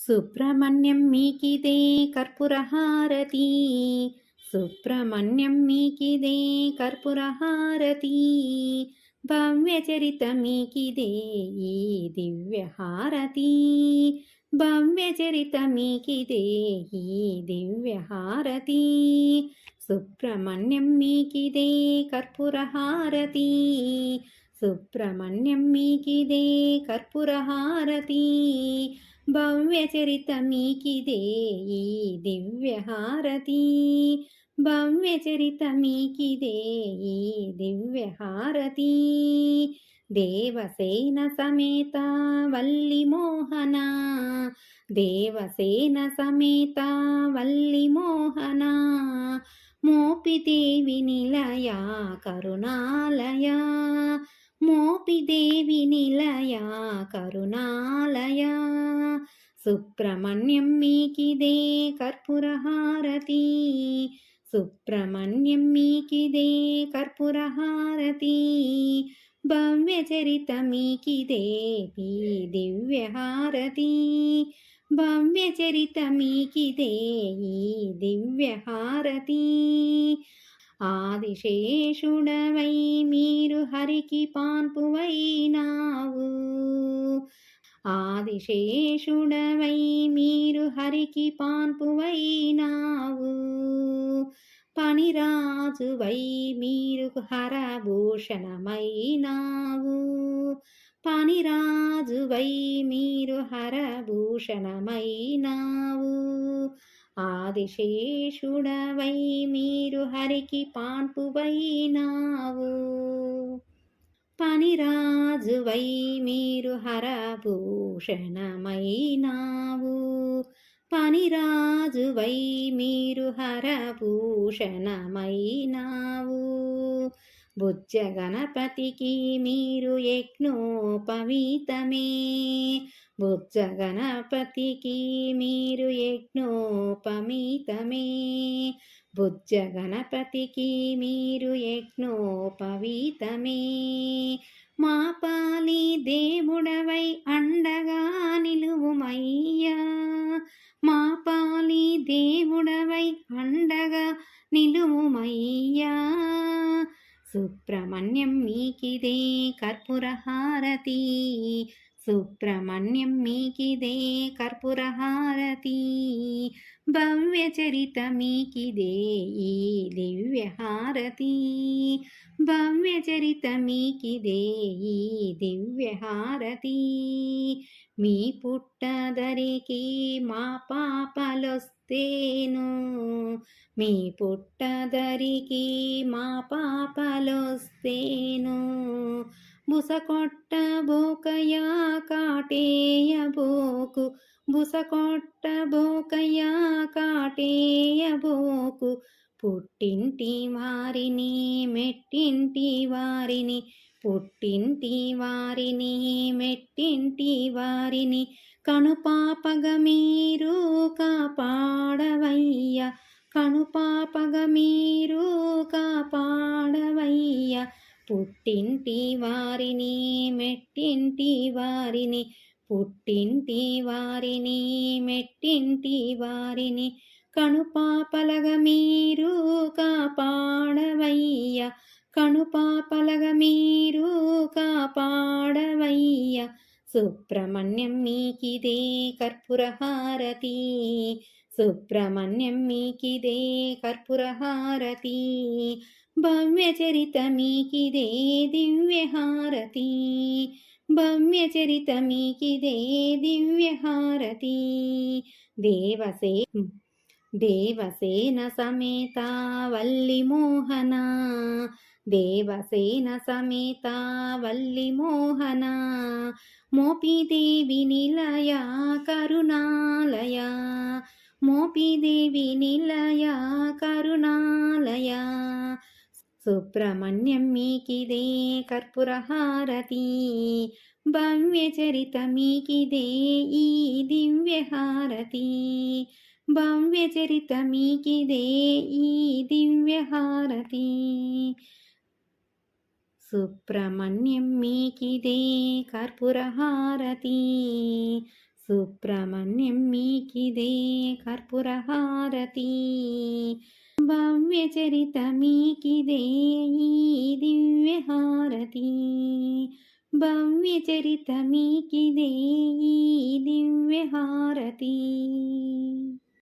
సుబ్రహ్మణ్యం మీకిదే కర్పూరహారతి. సుబ్రహ్మణ్యం మీకిదే కర్పూరహారతి. భవ్యచరిత మీకిదే ఈ దివ్యహారతి. భవ్యచరిత మీకిదే ఈ దివ్యహారతి. సుబ్రహ్మణ్యం మీకిదే కర్పూరహారతి. సుబ్రహ్మణ్యం మీకిదే కర్పూరహారతి. భవ్యచరిత మీకిదే ఈ దివ్యహారతి. భవ్యచరిత మీకిదే ఈ దివ్యహారతి. దేవసేన సమేత వల్లి మోహన. దేవసేన సమేత వల్లి మోహన. మోపిదేవి నిలయ కరుణాలయ. మోపిదేవి నిలయ కరుణాలయ. సుబ్రహ్మణ్యం మీకిదే కర్పూరహారతి. సుబ్రహ్మణ్యం మీకిదే కర్పూరహారతి. భవ్యచరిత మీకిదే ఈ దివ్యహారతి. భవ్యచరిత మీకిదే ఈ దివ్యహారతి. ఆదిశేషుడవై మీరు హరికి పాన్పువైనావు. ఆదిశేషుడవై మీరు హరికి పాన్పువైనావు. పనిరాజువై మీరు హరభూషణమైనావు. పనిరాజువై మీరు హరభూషణమైనావు. ఆదిశేషుడవై మీరు హరికి పాన్పువైనావు. పనిరాజువై మీరు హరభూషణమైనావు. పనిరాజువై మీరు హరభూషణమైనావు. బుజ్జ గణపతికి మీరు యజ్ఞోపవీతమే. బుజ్జ గణపతికి మీరు యజ్ఞోపవీతమే. బుజ్జ గణపతికి మీరు యజ్ఞోపవీతమే. మా పాలి దేవుడవై అండగా నిలువుమయ్యా. మా పాలి దేవుడవై అండగా నిలువుమయ్యా. సుబ్రహ్మణ్యం మీకిదే కర్పూరహారతి. సుబ్రహ్మణ్యం మీకిదే కర్పూరహారతి. భవ్యచరిత మీకిదే ఈ దివ్యహారతి. భవ్యచరిత మీకిదే ఈ దివ్యహారతి. మీ పుట్టదరికి మా పాపలొస్తేను. మీ పుట్టదరికి మా పాపలొస్తేను. బుసకొట్టబోకయా కాటేయబోకు. బుసకొట్టబోకయా కాటేయబోకు. పుట్టింటి వారిని మెట్టింటి వారిని. పుట్టింటి వారిని మెట్టింటి వారిని. కనుపాపగా మీరు కాపాడవయ్యా. కనుపాపగా మీరు కాపాడవయ్యా. పుట్టింటి వారిని మెట్టింటి వారిని. పుట్టింటి వారిని మెట్టింటి వారిని. కనుపాపలగా మీరు కాపాడవయ్యా. కనుపాపలగా మీరు కాపాడవయ్యా. సుబ్రహ్మణ్యం మీకిదే కర్పూరహారతి. సుబ్రహ్మణ్యం మీకిదే కర్పూరహారతి. భవ్యచరిత మీకిదే దివ్యహారతి. భవ్యచరిత మీకిదే దివ్యహారతి. దేవసేన సమేత వల్లి మోహన. దేవసేన సమేత వల్లి మోహన. మోపిదేవి నిలయ కరుణాలయ. మోపిదేవి నిలయ కరుణాలయ. సుబ్రహ్మణ్యం మీకిదే కర్పూరహారతి. భవ్యచరిత మీకిదే ఈ దివ్యహారతి. భవ్యచరిత మీకిదే ఈ దివ్యహారతి. సుబ్రహ్మణ్యం మీకిదే కర్పూరహారతి. సుబ్రహ్మణ్యం మీకిదే కర్పూరహారతి భవ్యచరిత మీకిదే ఈ దివ్యహారతి భవ్యచరిత మీకిదే ఈ దివ్యహారతి